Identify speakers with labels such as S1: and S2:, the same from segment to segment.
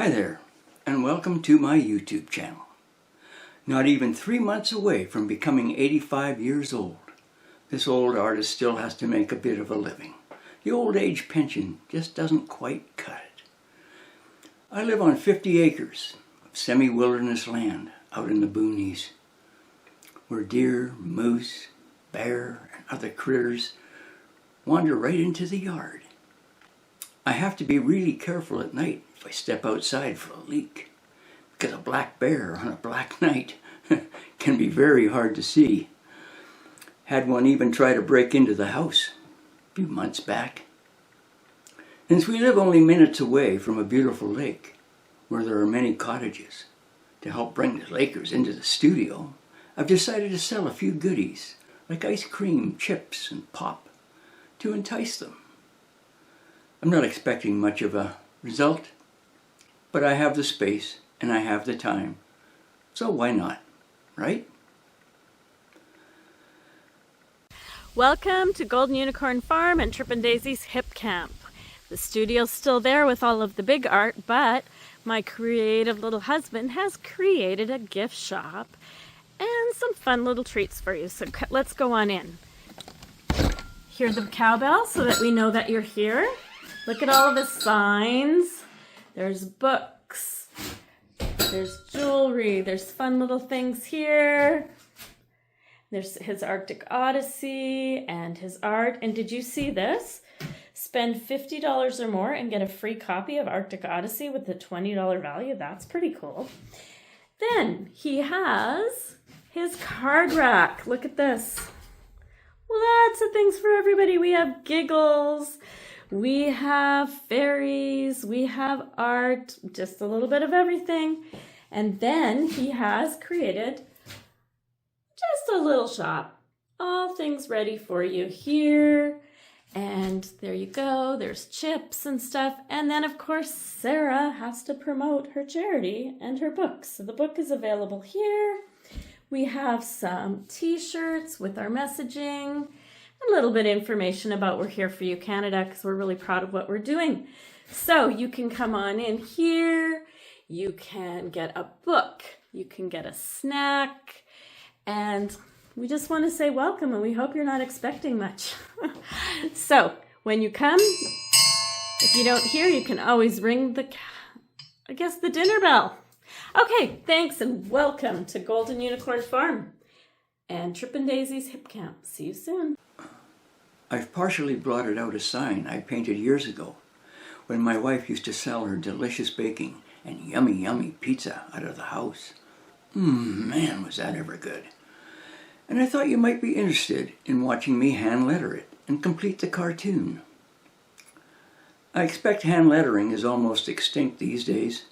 S1: Hi there, and welcome to my YouTube channel. Not even 3 months away from becoming 85 years old, this old artist still has to make a bit of a living. The old age pension just doesn't quite cut it. I live on 50 acres of semi-wilderness land out in the boonies, where deer, moose, bear, and other critters wander right into the yard. I have to be really careful at night if I step outside for a leak, because a black bear on a black night can be very hard to see. Had one even try to break into the house a few months back. Since we live only minutes away from a beautiful lake, where there are many cottages, to help bring the Lakers into the studio, I've decided to sell a few goodies, like ice cream, chips, and pop, to entice them. I'm not expecting much of a result, but I have the space and I have the time, so why not, right?
S2: Welcome to Golden Unicorn Farm and Trippin' Daisy's Hip Camp. The studio's still there with all of the big art, but my creative little husband has created a gift shop and some fun little treats for you, so let's go on in. Hear the cowbell so that we know that you're here. Look at all of the signs. There's books, there's jewelry, there's fun little things here. There's his Arctic Odyssey and his art. And did you see this? Spend $50 or more and get a free copy of Arctic Odyssey with a $20 value. That's pretty cool. Then he has his card rack. Look at this. Lots of things for everybody. We have giggles. We have fairies, we have art, just a little bit of everything. And then he has created just a little shop. All things ready for you here. And there you go, there's chips and stuff. And then of course, Sarah has to promote her charity and her books. So the book is available here. We have some t-shirts with our messaging. A little bit of information about We're Here For You Canada, because we're really proud of what we're doing. So you can come on in here, you can get a book, you can get a snack, and we just want to say welcome, and we hope you're not expecting much. So when you come, if you don't hear, you can always ring the dinner bell. Okay, thanks and welcome to Golden Unicorn Farm and Trippin' Daisy's Hip Camp. See you soon.
S1: I've partially blotted out a sign I painted years ago when my wife used to sell her delicious baking and yummy pizza out of the house. Man, was that ever good. And I thought you might be interested in watching me hand letter it and complete the cartoon. I expect hand lettering is almost extinct these days,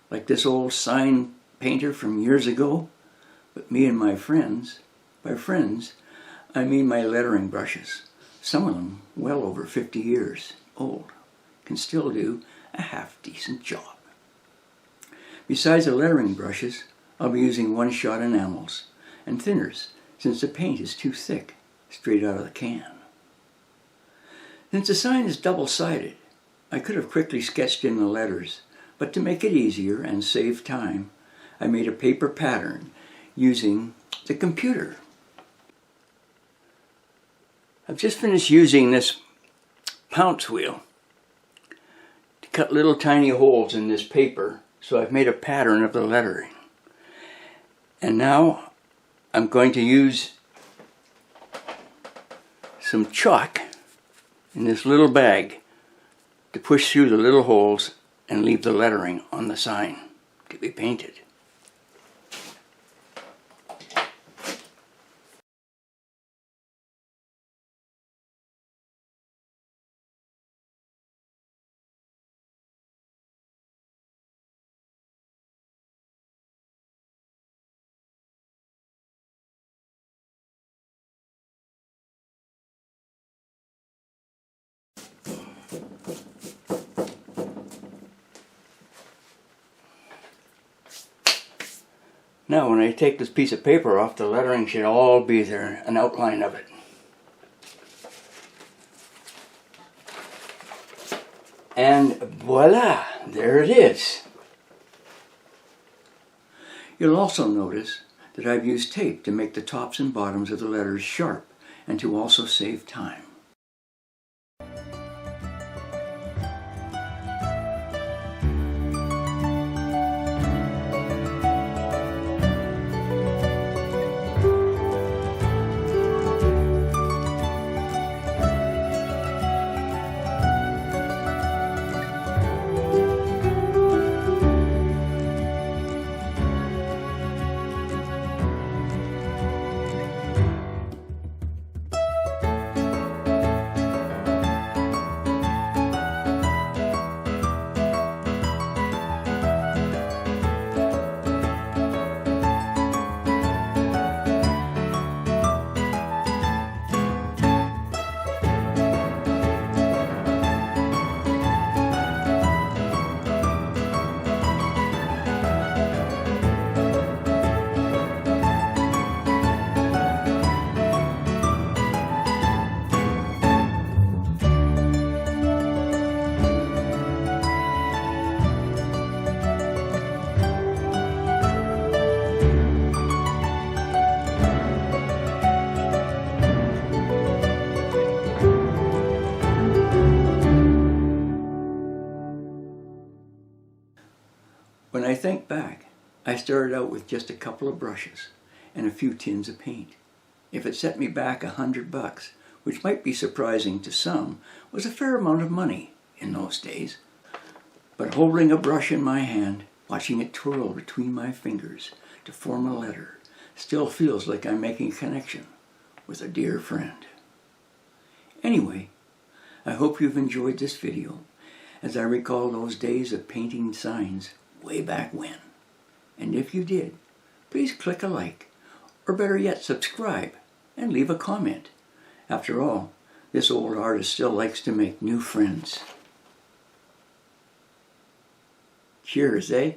S1: like this old sign painter from years ago. But me and my friends, by friends, I mean my lettering brushes, some of them well over 50 years old, can still do a half-decent job. Besides the lettering brushes, I'll be using one-shot enamels and thinners since the paint is too thick straight out of the can. Since the sign is double-sided, I could have quickly sketched in the letters, but to make it easier and save time, I made a paper pattern using the computer. I've just finished using this pounce wheel to cut little tiny holes in this paper, so I've made a pattern of the lettering. And now I'm going to use some chalk in this little bag to push through the little holes and leave the lettering on the sign to be painted. Now when I take this piece of paper off, the lettering should all be there, an outline of it. And voila, there it is. You'll also notice that I've used tape to make the tops and bottoms of the letters sharp and to also save time. When I think back, I started out with just a couple of brushes and a few tins of paint. If it set me back $100, which might be surprising to some, was a fair amount of money in those days. But holding a brush in my hand, watching it twirl between my fingers to form a letter, still feels like I'm making a connection with a dear friend. Anyway, I hope you've enjoyed this video as I recall those days of painting signs way back when. And if you did, please click a like, or better yet, subscribe and leave a comment. After all, this old artist still likes to make new friends. Cheers, eh?